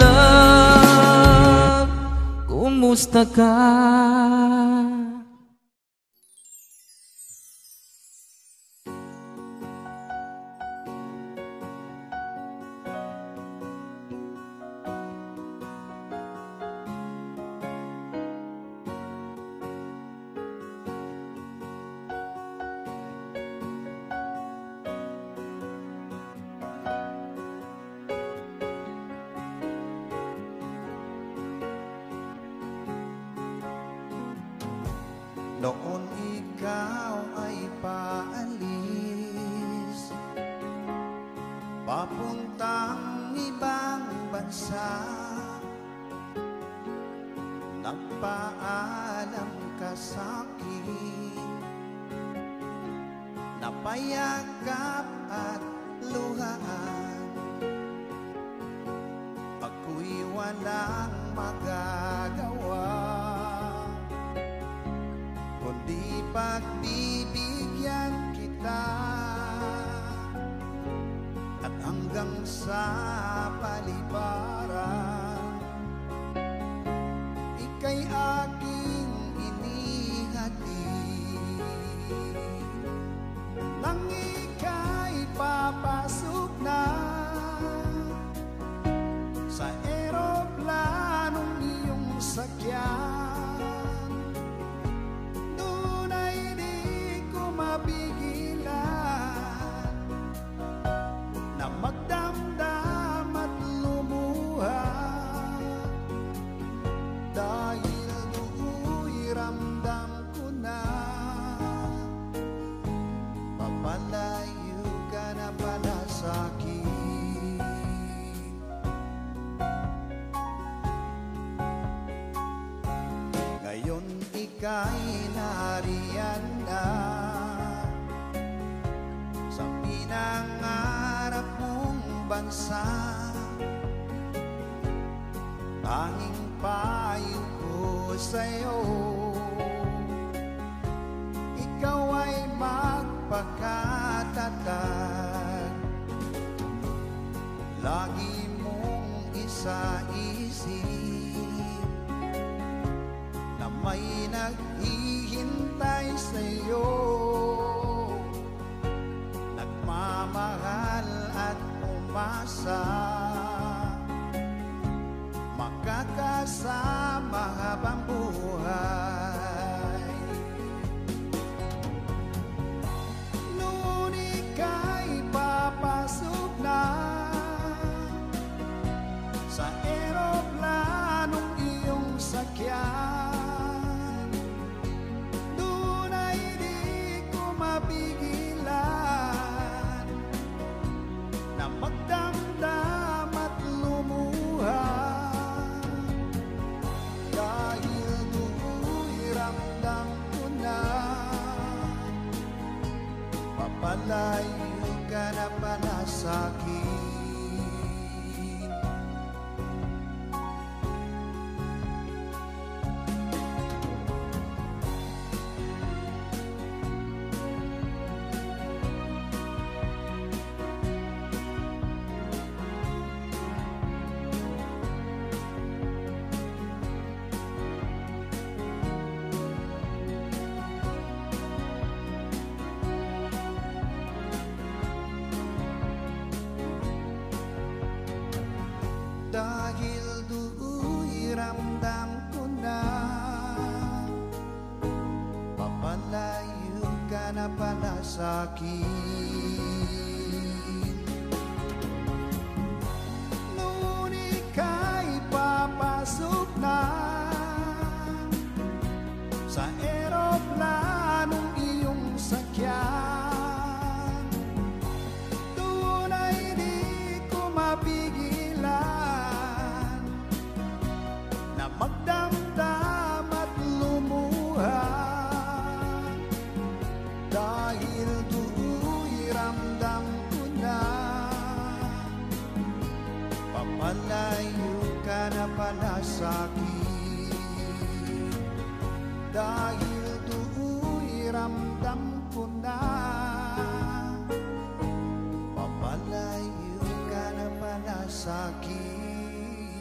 love, kumusta ka? Noon ikaw ay paalis, papuntang ibang bansa. Nagpaalam ka sa'kin, napayakap at luhaan. Ako'y walang magagawa, kundi pagbibigyan kita, at hanggang sa paliparan, ika'y aking inihatid. Nang ika'y papasok na sa eroplanong iyong sakyan, mapigilan na magdamdam at lumuha, dahil do'y ramdam ko na papalayo ka na pala sa'kin. Ngayon ika'y nariyan na sa pinangarap mong bansa. Tanging payo ko sa'yo, ikaw ay magpakatatag. Lagi mong isa-isip na may naghihintay sa'yo, nagmamahal at umasa, makakasama habang buhay. Noon ika'y papasok na sa eroplanong iyong sakyan, doon ay di ko mapigilan na magdamdam at lumuha, dahil do'y ramdam ko na papalayo ka na pala sa'kin. Dahil do'y ramdam ko na papalayo ka na pala sa'kin. Noon ika'y papasok na sa eroplanong iyong sakyan, doon ay di ko mapigilan na magdamdam at lumuha, dahil do'y ramdam ko na papalayo ka na pala sa'kin. Dahil do'y ramdam ko na papalayo ka na pala sa'kin.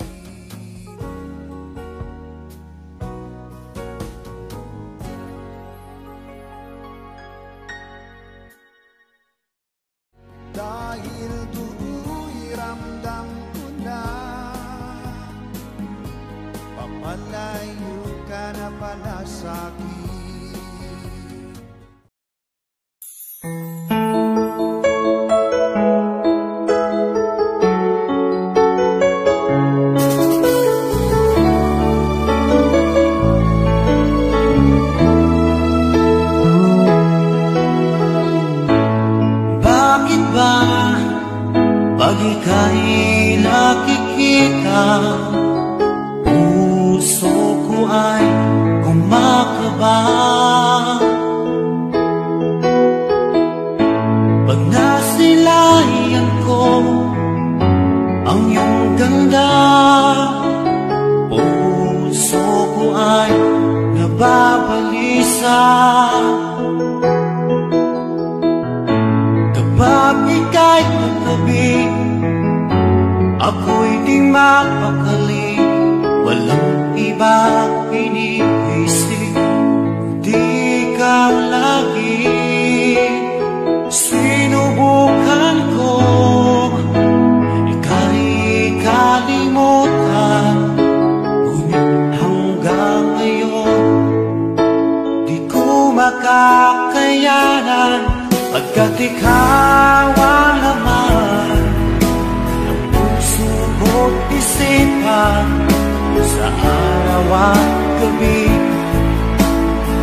Dahil do'y ramdam ko na papalayo ka na pala sa'kin. Bakit ba pag ika'y nakikita, puso ko ay kumakaba? Pag nasilayan ko ang iyong ganda, puso ko ay nababalisa. Kapag ika'y katabi, ako'y di mapakali. Walang ibang iniisip, di ka lagi. Sinubukan ko ika'y kalimutan, ngunit hanggang ngayon di ko makakayanan. Pagkat ikaw ang laman ng puso ko't isipan, sa araw at gabi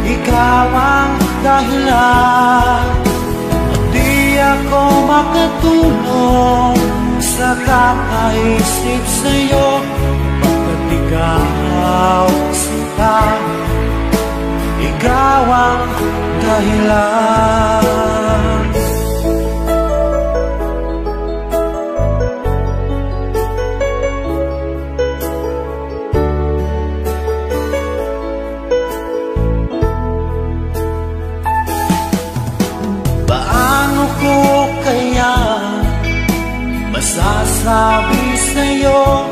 ikaw ang dahilan. At di ako makatulog sa kakaisip sa'yo, pagkat ikaw sinta, ikaw ang dahilan. Paano ko kaya masasabi sa'yo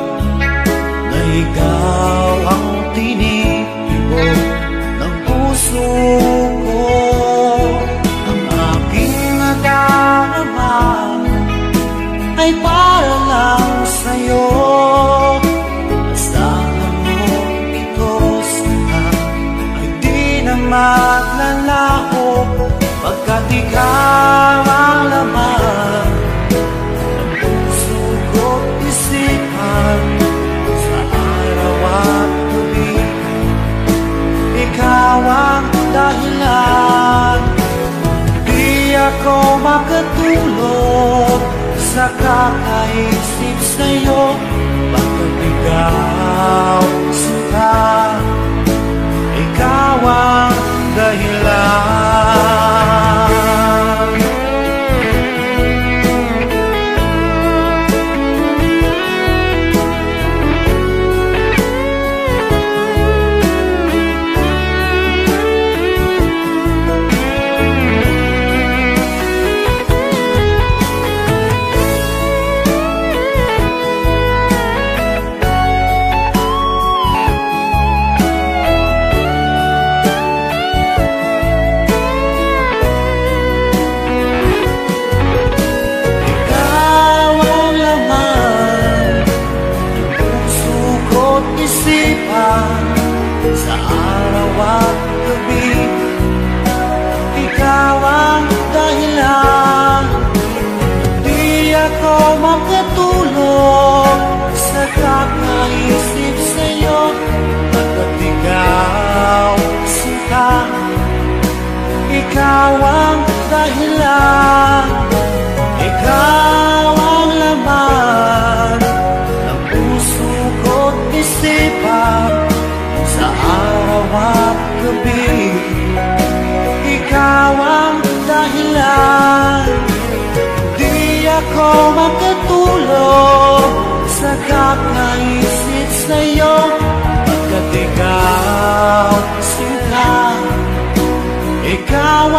na ikaw ang tinitibok ng puso ko? Ang aking nadarama ay para lang sa'yo. Asahan mo ito sana ay di na maglalaho, pagkat ikaw ang laman ng puso ko't isipan, sa araw at gabi ikaw ang dahilan. Di ako makatulog sa kakaisip sa'yo, pagkat ikaw sinta, ikaw ang dahilan. Sa araw at gabi ikaw ang dahilan. Di ako makatulog sa kakaisip sa'yo, pagkat ikaw sinta, ikaw ang dahilan. Ikaw ang laman ng puso ko't isipan, sa araw at gabi ikaw ang dahilan. Di ako makatulog sa kakaisip sa'yo, pagkat ikaw sinta, ikaw